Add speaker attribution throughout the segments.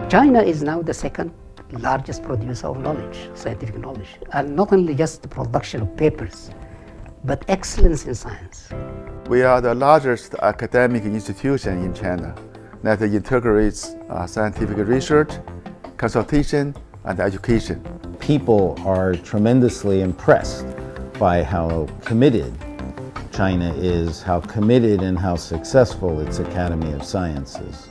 Speaker 1: China is now the second largest producer of knowledge, scientific knowledge, and not only just the production of papers, but excellence in science.
Speaker 2: We are the largest academic institution in China that integrates scientific research, consultation, and education.
Speaker 3: People are tremendously impressed by how committed China is, how committed and how successful its Academy of Sciences.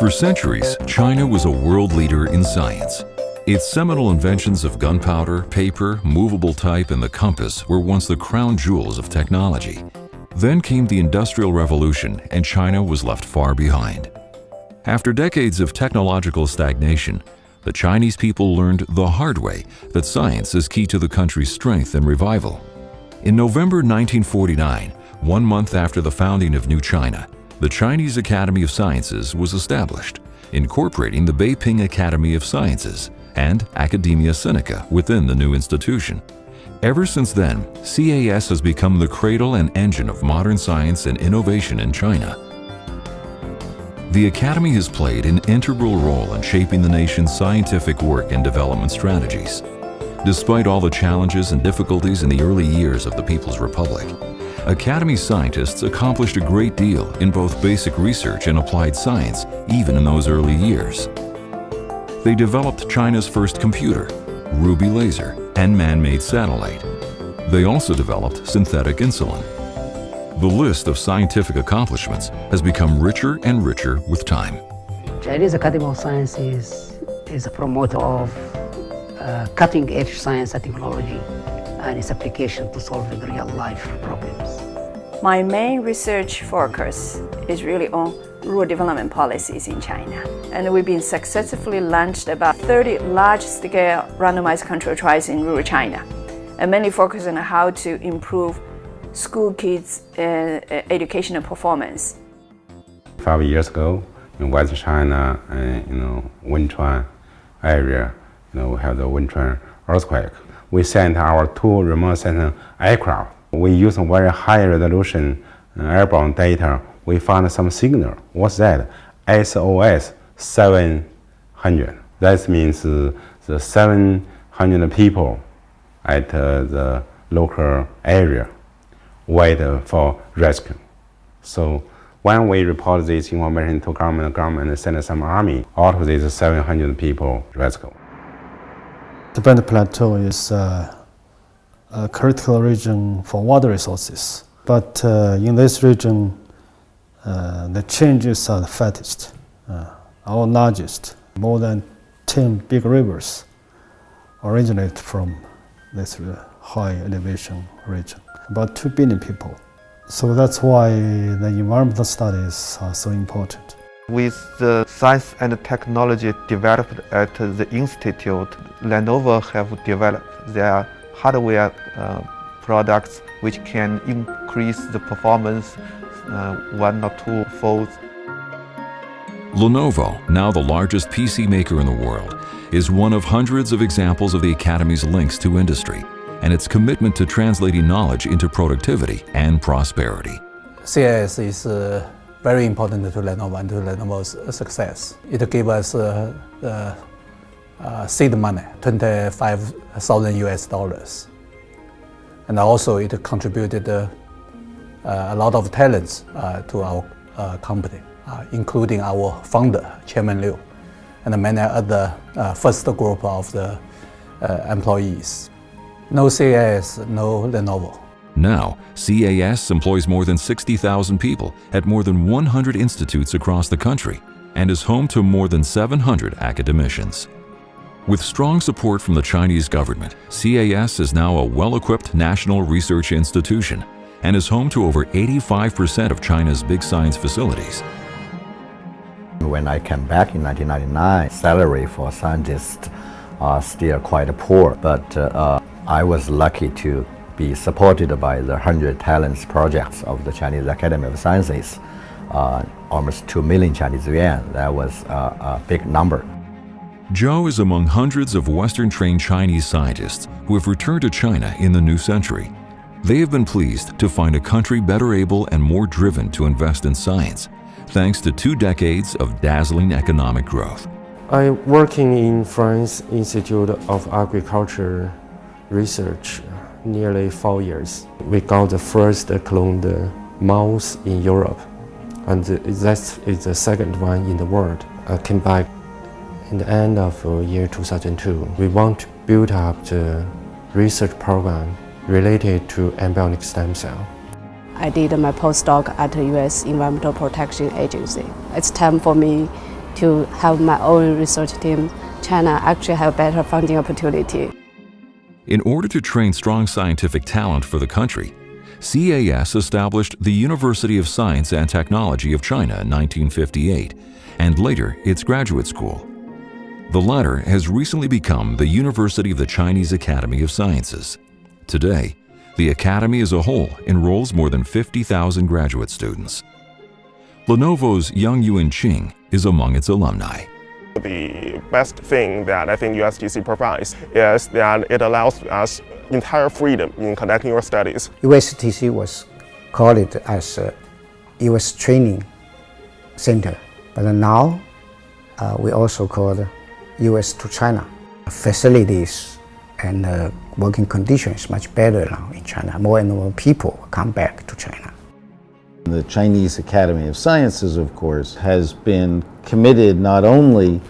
Speaker 4: For centuries, China was a world leader in science. Its seminal inventions of gunpowder, paper, movable type, and the compass were once the crown jewels of technology. Then came the Industrial Revolution, and China was left far behind. After decades of technological stagnation, the Chinese people learned the hard way that science is key to the country's strength and revival. In November 1949, 1 month after the founding of New China, the Chinese Academy of Sciences was established, incorporating the Beiping Academy of Sciences and Academia Sinica within the new institution. Ever since then, CAS has become the cradle and engine of modern science and innovation in China. The Academy has played an integral role in shaping the nation's scientific work and development strategies. Despite all the challenges and difficulties in the early years of the People's Republic, Academy scientists accomplished a great deal in both basic research and applied science, even in those early years. They developed China's first computer, ruby laser, and man-made satellite. They also developed synthetic insulin. The list of scientific accomplishments has become richer and richer with time.
Speaker 1: Chinese Academy of Sciences is a promoter of cutting-edge science and technology and its application to solving real-life problems.
Speaker 5: My main research focus is really on rural development policies in China. And we've been successfully launched about 30 large-scale randomized control trials in rural China, and mainly focus on how to improve school kids' educational performance.
Speaker 6: 5 years ago, in West China, Wenchuan area, we have the Wenchuan earthquake. We sent our 2 remote sensing aircraft. We use a very high resolution airborne data. We found some signal. What's that? SOS 700. That means the 700 people at the local area wait for rescue. So when we report this information to government send some army, out of these 700 people rescue.
Speaker 7: The Band Plateau is a critical region for water resources. But in this region, the changes are the fattest. Our largest, more than 10 big rivers originate from this high elevation region, about 2 billion people. So that's why the environmental studies are so important.
Speaker 8: With the science and technology developed at the institute, Lenovo have developed their hardware products which can increase the performance 1 or 2 folds.
Speaker 4: Lenovo, now the largest PC maker in the world, is one of hundreds of examples of the Academy's links to industry and its commitment to translating knowledge into productivity and prosperity.
Speaker 9: CAS is very important to Lenovo and to Lenovo's success. It gave us seed money, $25,000 and also it contributed a lot of talents to our company, including our founder, Chairman Liu, and many other first group of the employees. No CAS, no Lenovo.
Speaker 4: Now, CAS employs more than 60,000 people at more than 100 institutes across the country and is home to more than 700 academicians. With strong support from the Chinese government, CAS is now a well-equipped national research institution and is home to over 85% of China's big science facilities.
Speaker 10: When I came back in 1999, salary for scientists are still quite poor, but I was lucky to be supported by the 100 Talents projects of the Chinese Academy of Sciences, almost 2 million Chinese yuan. That was a big number.
Speaker 4: Zhou is among hundreds of Western-trained Chinese scientists who have returned to China in the new century. They have been pleased to find a country better able and more driven to invest in science, thanks to 2 decades of dazzling economic growth.
Speaker 11: I'm working in France Institute of Agriculture Research nearly 4 years. We got the first cloned mouse in Europe, and that is the second one in the world. I came back in the end of year 2002. We want to build up the research program related to embryonic stem cell.
Speaker 12: I did my postdoc at the U.S. Environmental Protection Agency. It's time for me to have my own research team. China actually have better funding opportunity.
Speaker 4: In order to train strong scientific talent for the country, CAS established the University of Science and Technology of China in 1958, and later its graduate school. The latter has recently become the University of the Chinese Academy of Sciences. Today, the Academy as a whole enrolls more than 50,000 graduate students. Lenovo's Yang Yuan-Qing is among its alumni.
Speaker 13: The best thing that I think USTC provides is that it allows us entire freedom in conducting your studies.
Speaker 14: USTC was called as a US training center, but now we also call the US to China. Facilities and working conditions much better now in China. More and more people come back to China.
Speaker 3: The Chinese Academy of Sciences, of course, has been committed not only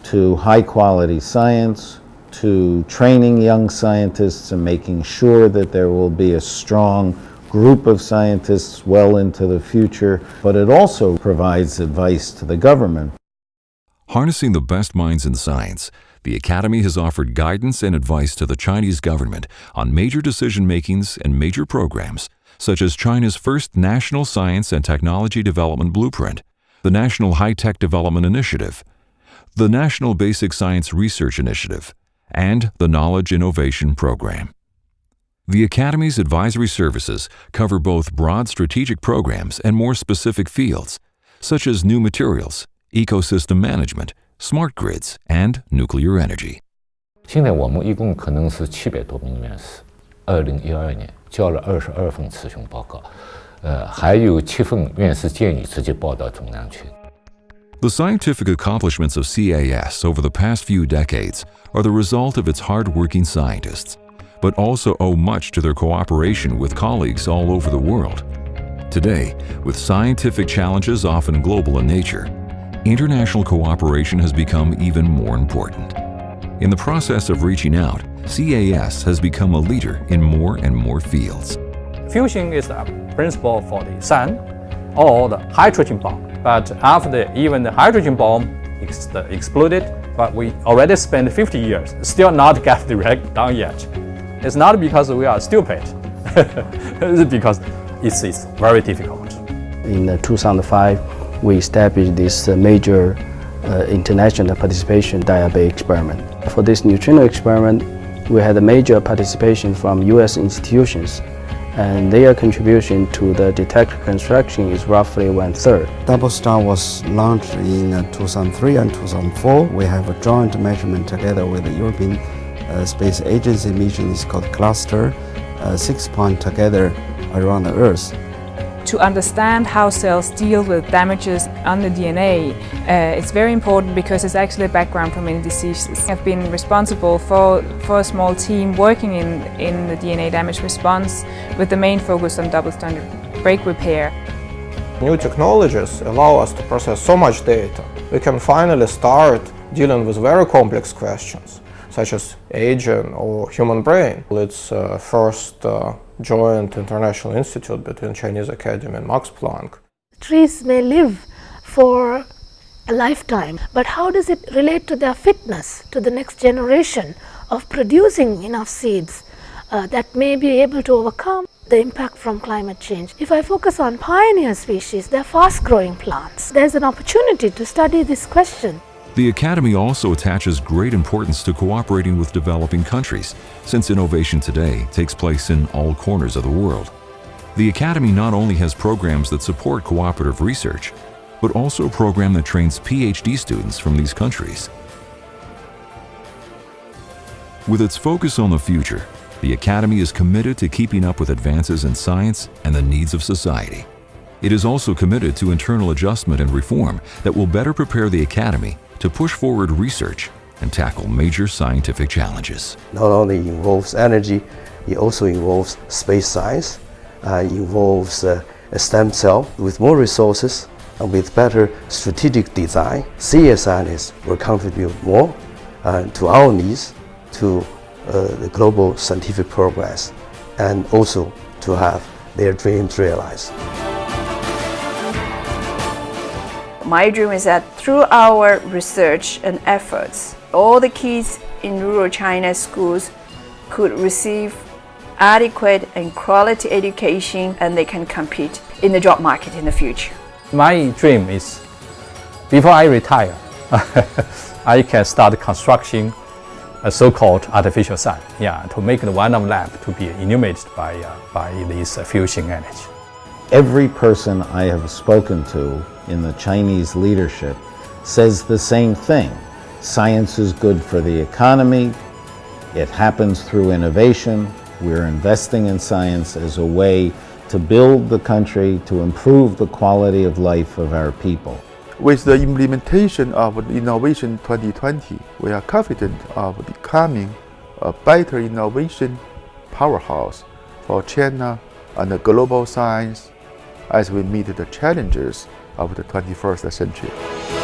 Speaker 3: to high quality science, to training young scientists and making sure that there will be a strong group of scientists well into the future, but it also provides advice to the government.
Speaker 4: Harnessing the best minds in science, the Academy has offered guidance and advice to the Chinese government on major decision-makings and major programs, such as China's first National Science and Technology Development Blueprint, the National High-Tech Development Initiative, the National Basic Science Research Initiative, and the Knowledge Innovation Program. The Academy's advisory services cover both broad strategic programs and more specific fields, such as new materials, ecosystem management, smart grids, and nuclear energy.
Speaker 15: 现在我们一共可能是700多名院士，2012年交了22份雌雄报告，还有7份院士建议直接报到中央去。
Speaker 4: The scientific accomplishments of CAS over the past few decades are the result of its hard-working scientists, but also owe much to their cooperation with colleagues all over the world. Today, with scientific challenges often global in nature, international cooperation has become even more important. In the process of reaching out, CAS has become a leader in more and more fields.
Speaker 16: Fusion is the principle for the sun or the hydrogen bomb. But after even the hydrogen bomb exploded, but we already spent 50 years, still not get the wreck done yet. It's not because we are stupid, it's because it's very difficult.
Speaker 7: In 2005, we established this major international participation diabase experiment. For this neutrino experiment, we had a major participation from US institutions, and their contribution to the detector construction is roughly 1/3.
Speaker 17: Double Star was launched in 2003 and 2004. We have a joint measurement together with the European Space Agency mission. It's called Cluster, 6 points together around the Earth.
Speaker 18: To understand how cells deal with damages on the DNA, it's very important because it's actually a background for many diseases. I've been responsible for a small team working in the DNA damage response with the main focus on double-stranded break repair.
Speaker 8: New technologies allow us to process so much data. We can finally start dealing with very complex questions, such as aging or human brain. It's first joint international institute between Chinese Academy and Max Planck.
Speaker 19: Trees may live for a lifetime, but how does it relate to their fitness to the next generation of producing enough seeds that may be able to overcome the impact from climate change? If I focus on pioneer species, they're fast-growing plants. There's an opportunity to study this question.
Speaker 4: The Academy also attaches great importance to cooperating with developing countries, since innovation today takes place in all corners of the world. The Academy not only has programs that support cooperative research, but also a program that trains PhD students from these countries. With its focus on the future, the Academy is committed to keeping up with advances in science and the needs of society. It is also committed to internal adjustment and reform that will better prepare the Academy to push forward research and tackle major scientific challenges.
Speaker 20: Not only involves energy, it also involves space science, involves a stem cell. With more resources and with better strategic design, CAS scientists will contribute more to our needs, to the global scientific progress, and also to have their dreams realized.
Speaker 5: My dream is that through our research and efforts, all the kids in rural China schools could receive adequate and quality education, and they can compete in the job market in the future.
Speaker 16: My dream is, before I retire, I can start constructing a so-called artificial sun, to make the one of lab to be illuminated by this fusion energy.
Speaker 3: Every person I have spoken to in the Chinese leadership says the same thing. Science is good for the economy. It happens through innovation. We're investing in science as a way to build the country, to improve the quality of life of our people.
Speaker 2: With the implementation of Innovation 2020, we are confident of becoming a better innovation powerhouse for China and the global science as we meet the challenges of the 21st century.